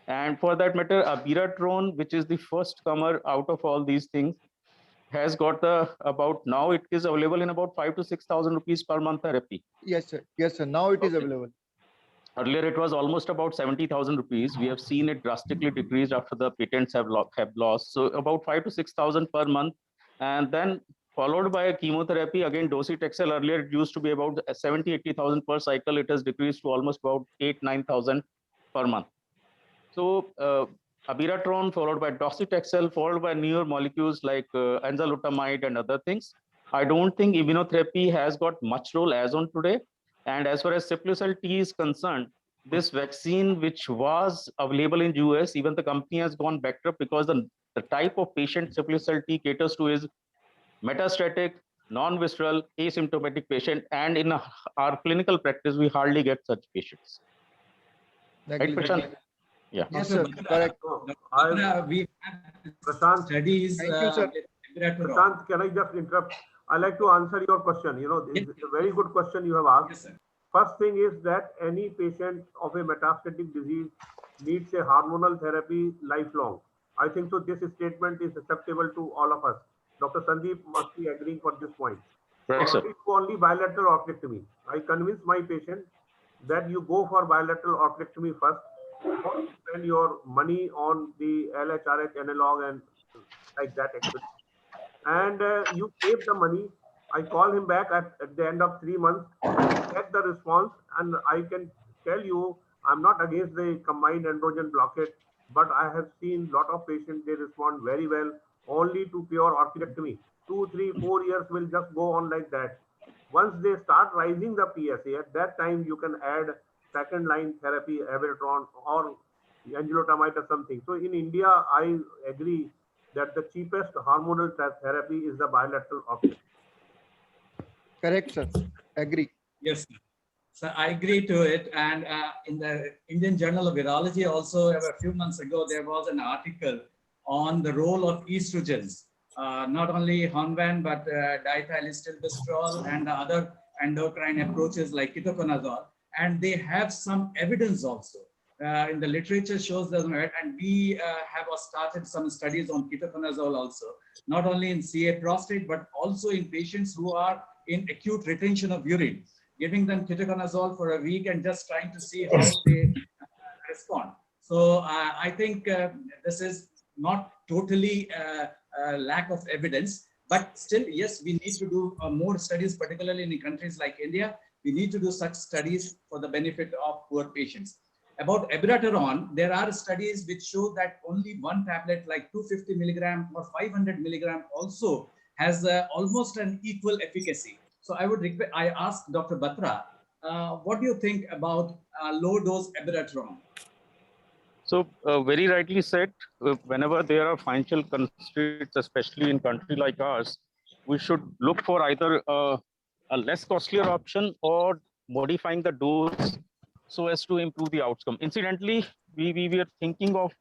And for that matter, abiraterone, which is the first comer out of all these things, has got now it is available in about 5,000 to 6,000 rupees per month therapy. Yes, sir. Yes, sir. Now it is available. Earlier, it was almost about 70,000 rupees. We have seen it drastically decreased after the patents have lost. So about 5,000 to 6,000 per month. And then followed by a chemotherapy. Again, docetaxel earlier, it used to be about 70,000, 80,000 per cycle. It has decreased to almost about 8,000, 9,000 per month. So abiraterone followed by docetaxel, followed by newer molecules like enzalutamide and other things. I don't think immunotherapy has got much role as on today. And as far as sickle cell T is concerned, this vaccine, which was available in US, even the company has gone bankrupt because the type of patient sickle cell T caters to is metastatic, non-visceral, asymptomatic patient, and in our clinical practice, we hardly get such patients. Right, Agree. Prashant? Yeah. Yes, Dr. sir. Batra, Correct. Dr. I, Batra, we have Prashant, studies Thank you, sir. with Abiraterone. Prashant, can I just interrupt? I like to answer your question. You know, Yes, it's a very good question you have asked. yes, sir. First thing is that any patient of a metastatic disease needs a hormonal therapy lifelong. I think so. This statement is acceptable to all of us. Dr. Sandeep must be agreeing for this point. Correct, So I sir. do only bilateral orchiectomy. I convince my patient that you go for bilateral orchiectomy first. Don't spend your money on the LHRH analog and like that activity. And you save the money. I call him back at the end of 3 months, check the response, and I can tell you I'm not against the combined androgen blockade, but I have seen lot of patients, they respond very well only to pure orchidectomy. 2, 3, 4 years will just go on like that. Once they start rising the PSA, at that time you can add second line therapy, Abiraterone or enzalutamide or something. So in India, I agree that the cheapest hormonal therapy is the bilateral option. Correct, sir. Agree. Yes, sir. So I agree to it. And in the Indian Journal of Virology also, a few months ago, there was an article on the role of estrogens, not only Honvan, but diethylstilbestrol and other endocrine approaches like ketoconazole. And they have some evidence also. In the literature shows that, and we have started some studies on ketoconazole also, not only in CA prostate, but also in patients who are in acute retention of urine, giving them ketoconazole for a week and just trying to see how they respond. So I think this is not totally lack of evidence, but still, yes, we need to do more studies, particularly in countries like India. We need to do such studies for the benefit of poor patients. About Abiraterone, there are studies which show that only one tablet like 250 milligram or 500 milligram also has almost an equal efficacy. So I would I ask Dr. Batra, what do you think about low dose Abiraterone? So very rightly said, whenever there are financial constraints, especially in country like ours, we should look for either a less costlier option or modifying the dose so as to improve the outcome. Incidentally, we were thinking of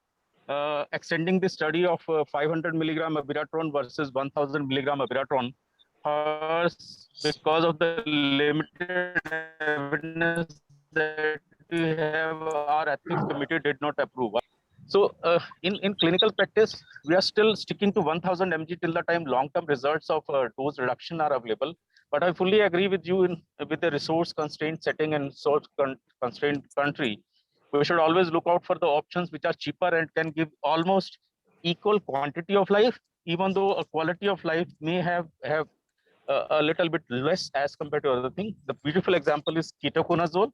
extending the study of 500 milligram Abiraterone versus 1000 milligram Abiraterone. Because of the limited evidence that we have, our ethics committee did not approve. So in clinical practice, we are still sticking to 1000 mg till the time long-term results of dose reduction are available. But I fully agree with you with the resource constraint setting and source constrained country. We should always look out for the options which are cheaper and can give almost equal quantity of life, even though a quality of life may have a little bit less as compared to other things. The beautiful example is ketoconazole.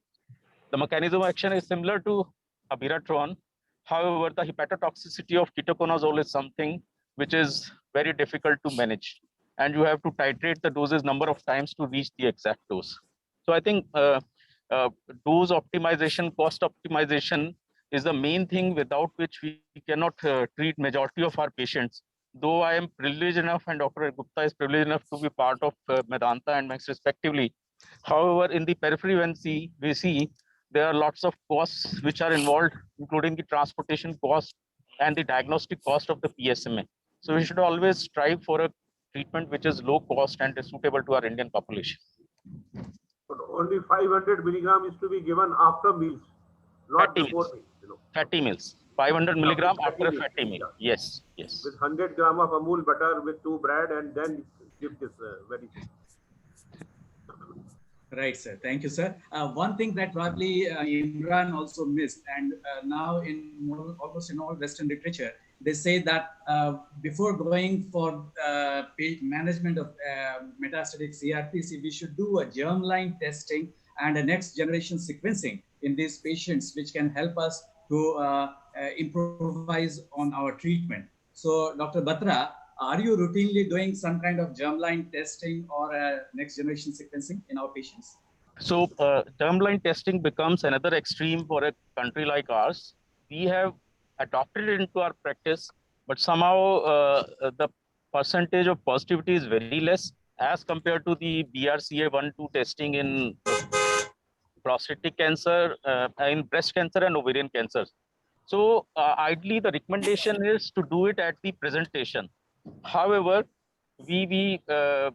The mechanism of action is similar to Abiraterone. However, the hepatotoxicity of ketoconazole is something which is very difficult to manage. And you have to titrate the doses number of times to reach the exact dose. So I think dose optimization, cost optimization is the main thing without which we cannot treat majority of our patients. Though I am privileged enough and Dr. Gupta is privileged enough to be part of Medanta and Max respectively. However, in the periphery, when we see there are lots of costs which are involved, including the transportation cost and the diagnostic cost of the PSMA. So we should always strive for a treatment which is low cost and is suitable to our Indian population. But only 500 milligram is to be given after meals, not Fatty before meals. meals. You know. Fatty meals. 500 milligram after a meals. fatty meal. Yeah. Yes, yes. With 100 gram of Amul butter with 2 bread and then give this very thing. Right, sir. Thank you, sir. One thing that probably Imran also missed, and now in almost in all Western literature, they say that before going for management of metastatic CRPC, we should do a germline testing and a next generation sequencing in these patients, which can help us to improvise on our treatment. So, Dr. Batra, are you routinely doing some kind of germline testing or next generation sequencing in our patients? So germline testing becomes another extreme for a country like ours. We have adopted it into our practice, but somehow the percentage of positivity is very less as compared to the BRCA1/2 testing in prostatic cancer, in breast cancer and ovarian cancer. So ideally, the recommendation is to do it at the presentation. However, we have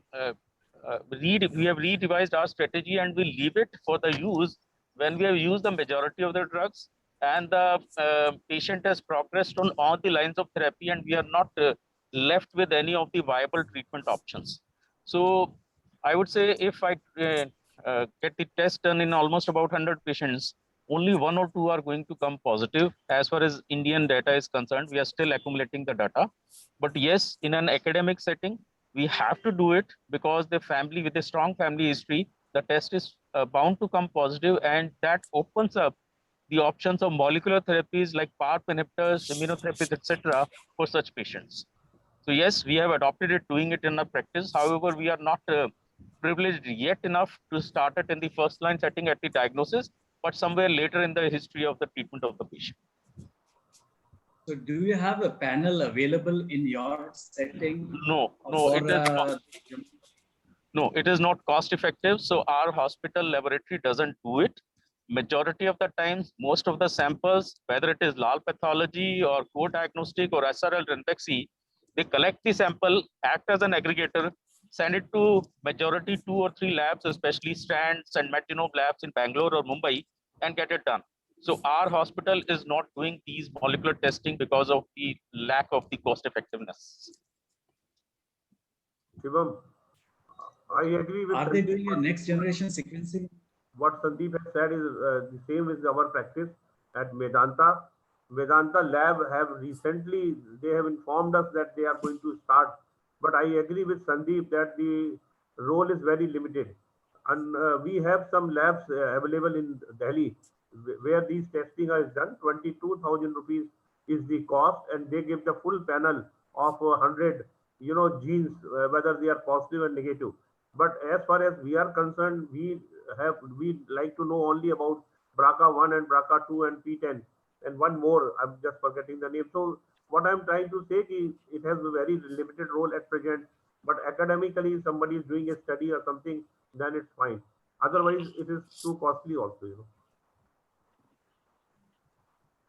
revised our strategy and we leave it for the use when we have used the majority of the drugs and the patient has progressed on all the lines of therapy and we are not left with any of the viable treatment options. So I would say if I get the test done in almost about 100 patients, only 1 or 2 are going to come positive. As far as Indian data is concerned, we are still accumulating the data. But yes, in an academic setting, we have to do it because the family with a strong family history, the test is bound to come positive, and that opens up the options of molecular therapies like PARP inhibitors, immunotherapies, etc. for such patients. So yes, we have adopted it, doing it in our practice. However, we are not privileged yet enough to start it in the first line setting at the diagnosis, but somewhere later in the history of the treatment of the patient. So do you have a panel available in your setting? No, it is not cost effective. So our hospital laboratory doesn't do it. Majority of the times, most of the samples, whether it is Lal pathology or co-diagnostic or SRL Ranbaxy, they collect the sample, act as an aggregator, send it to majority 2 or 3 labs, especially Strands and Medgenome labs in Bangalore or Mumbai, and get it done. So our hospital is not doing these molecular testing because of the lack of the cost effectiveness. Shivam, I agree with. Are they doing a next generation sequencing? What Sandeep has said is the same as our practice at Medanta. Vedanta lab have recently, they have informed us that they are going to start. But I agree with Sandeep that the role is very limited. And we have some labs available in Delhi where these testing is done. 22,000 rupees is the cost, and they give the full panel of 100, genes, whether they are positive and negative. But as far as we are concerned, we like to know only about BRCA1 and BRCA2 and PTEN, and one more, I'm just forgetting the name. So what I'm trying to say is it has a very limited role at present, but academically, if somebody is doing a study or something, then it's fine. Otherwise, it is too costly also,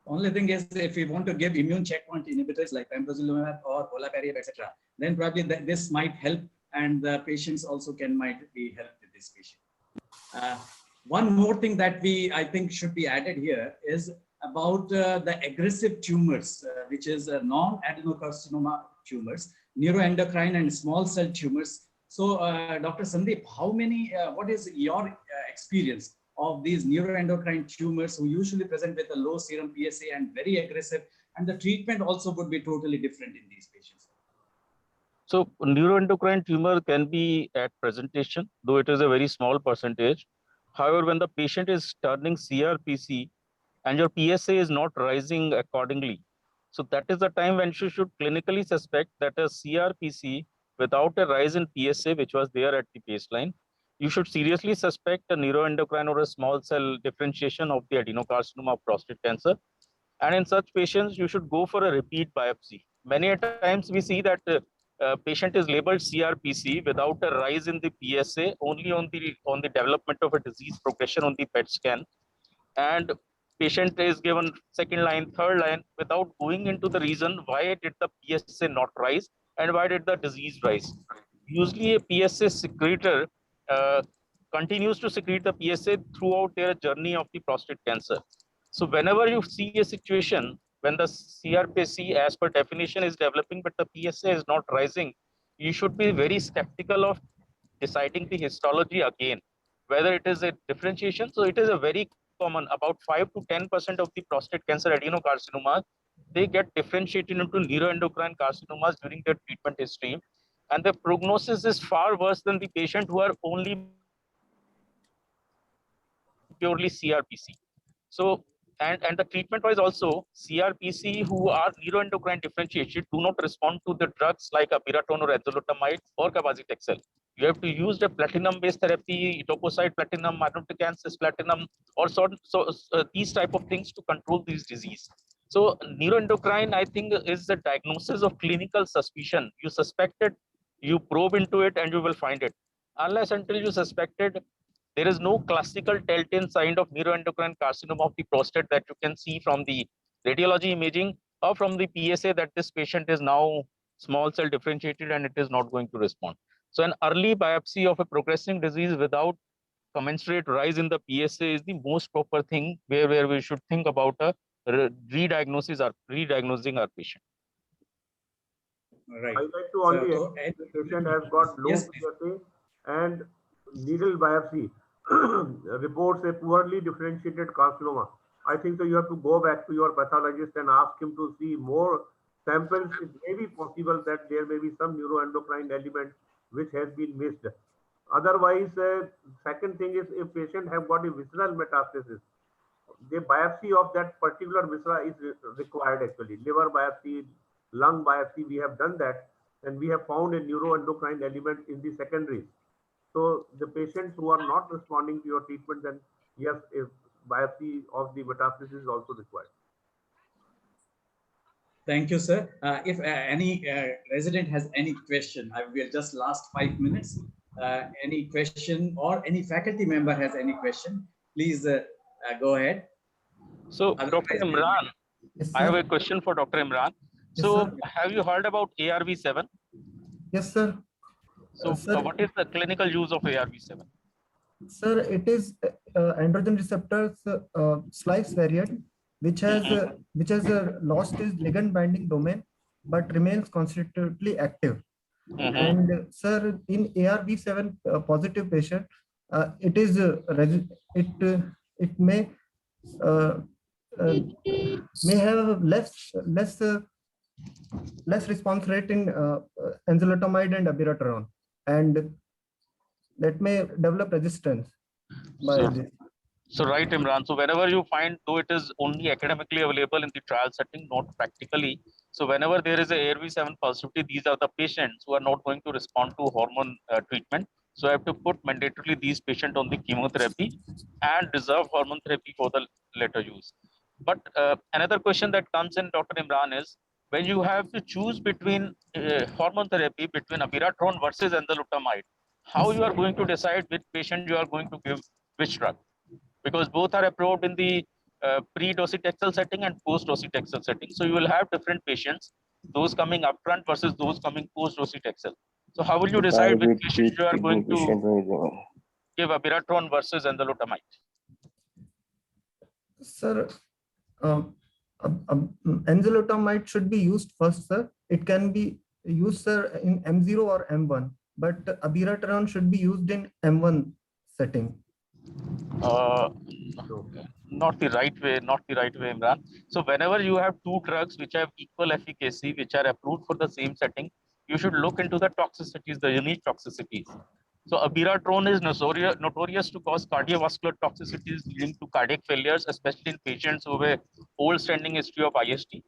Only thing is, if we want to give immune checkpoint inhibitors like pembrolizumab or olaparib, etc., then probably this might help, and the patients also might be helped with this patient. One more thing that I think should be added here is about the aggressive tumors, which is non-adenocarcinoma tumors, neuroendocrine and small cell tumors. So, Dr. Sandeep, what is your experience of these neuroendocrine tumors who usually present with a low serum PSA and very aggressive, and the treatment also would be totally different in these patients? So neuroendocrine tumor can be at presentation, though it is a very small percentage. However, when the patient is turning CRPC and your PSA is not rising accordingly, so that is the time when you should clinically suspect that a CRPC without a rise in PSA, which was there at the baseline, you should seriously suspect a neuroendocrine or a small cell differentiation of the adenocarcinoma of prostate cancer. And in such patients, you should go for a repeat biopsy. Many times we see that patient is labeled CRPC without a rise in the PSA, only on the development of a disease progression on the PET scan. And patient is given second line, third line without going into the reason why did the PSA not rise and why did the disease rise. Usually a PSA secretor continues to secrete the PSA throughout their journey of the prostate cancer. So whenever you see a situation when the CRPC as per definition is developing, but the PSA is not rising, you should be very skeptical of deciding the histology again, whether it is a differentiation. So it is a very common, about 5 to 10% of the prostate cancer adenocarcinomas, they get differentiated into neuroendocrine carcinomas during their treatment history. And the prognosis is far worse than the patient who are only purely CRPC. So, and the treatment wise also, CRPC who are neuroendocrine differentiated do not respond to the drugs like abiraterone or enzalutamide or cabazitaxel. You have to use the platinum-based therapy, etoposide platinum, irinotecan cisplatinum, or these type of things to control this disease. So neuroendocrine, I think, is the diagnosis of clinical suspicion. You suspected You probe into it and you will find it. Unless until you suspected, there is no classical telltale sign of neuroendocrine carcinoma of the prostate that you can see from the radiology imaging or from the PSA that this patient is now small cell differentiated and it is not going to respond. So an early biopsy of a progressing disease without commensurate rise in the PSA is the most proper thing where we should think about a re-diagnosing our patient. Right. I like to only if the patient has got low Yes, please. PSA and needle biopsy reports a poorly differentiated carcinoma. I think so you have to go back to your pathologist and ask him to see more samples. It may be possible that there may be some neuroendocrine element which has been missed. Otherwise, second thing is if patient have got a visceral metastasis, the biopsy of that particular viscera is required actually. Liver biopsy, lung biopsy, we have done that and we have found a neuroendocrine element in the secondaries. So the patients who are not responding to your treatment, then yes, a biopsy of the metastasis is also required. Thank you, sir. If any resident has any question, I will just last 5 minutes. Any question or any faculty member has any question, please go ahead. So, Dr. Otherwise, Imran, Yes, I have sir. a question for Dr. Imran. Yes, So, sir. have you heard about ARV7? Yes, sir. So, Sir, what is the clinical use of ARV7? sir, it is androgen receptors slice variant, which has lost its ligand binding domain, but remains constitutively active. And sir, in ARV7 positive patient, it is it may have less response rate in enzalutamide and abiraterone, and that may develop resistance by So, this. So right, Imran. So whenever you find, though it is only academically available in the trial setting, not practically. So whenever there is a ARV7 positivity, these are the patients who are not going to respond to hormone treatment. So I have to put mandatorily these patients on the chemotherapy and reserve hormone therapy for the later use. But another question that comes in, Dr. Imran, is when you have to choose between hormone therapy between abiraterone versus enzalutamide, how you are going to decide which patient you are going to give which drug? Because both are approved in the pre-docetaxel setting and post-docetaxel setting. So you will have different patients, those coming upfront versus those coming post-docetaxel. So how will you decide which patients you are going to give abiraterone versus enzalutamide? Sir, enzalutamide should be used first, sir. It can be used, sir, in M0 or M1, but abiraterone should be used in M1 setting. Not the right way, Imran. So whenever you have two drugs which have equal efficacy, which are approved for the same setting, you should look into the toxicities, the unique toxicities. So abiraterone is notorious to cause cardiovascular toxicities leading to cardiac failures, especially in patients who have old standing history of IST.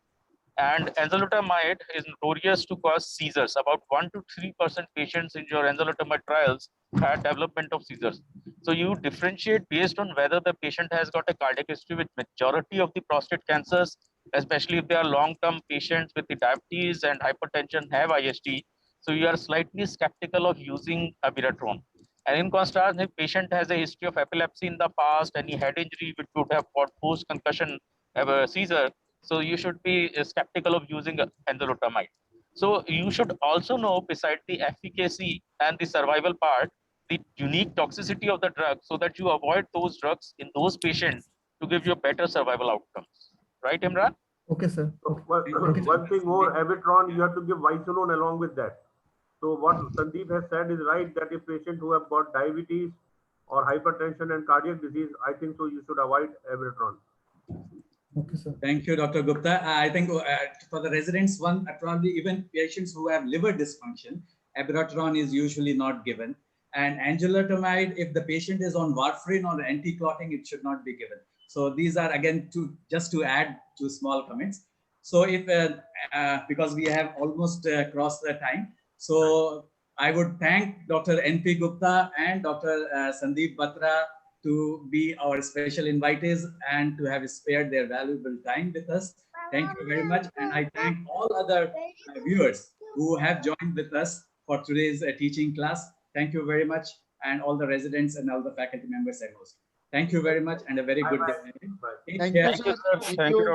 And enzalutamide is notorious to cause seizures. About 1 to 3% patients in your enzalutamide trials had development of seizures. So you differentiate based on whether the patient has got a cardiac history, with majority of the prostate cancers, especially if they are long-term patients with the diabetes and hypertension have IST. So you are slightly skeptical of using abiraterone. And in contrast, if patient has a history of epilepsy in the past, any head injury which would have got post-concussion, have a seizure, so you should be skeptical of using enzalutamide. So you should also know, beside the efficacy and the survival part, the unique toxicity of the drug, so that you avoid those drugs in those patients to give you better survival outcomes. Right, Imran? Okay, sir. So, Okay. one thing more, abiraterone, you have to give visolone along with that. So what Sandeep has said is right, that if patient who have got diabetes or hypertension and cardiac disease, I think so you should avoid abiraterone. Okay, sir. Thank you, Dr. Gupta. I think for the residents, probably even patients who have liver dysfunction, abiraterone is usually not given. And enzalutamide, if the patient is on warfarin or anti-clotting, it should not be given. So these are, again, just to add two small comments. So if because we have almost crossed the time, so I would thank Dr. N.P. Gupta and Dr. Sandeep Batra to be our special invitees and to have spared their valuable time with us. Thank you very much. And I thank all other viewers who have joined with us for today's teaching class. Thank you very much, and all the residents and all the faculty members and hosts. Thank you very much, and a very good day. Bye. Take Thank care. you, sir. Thank you,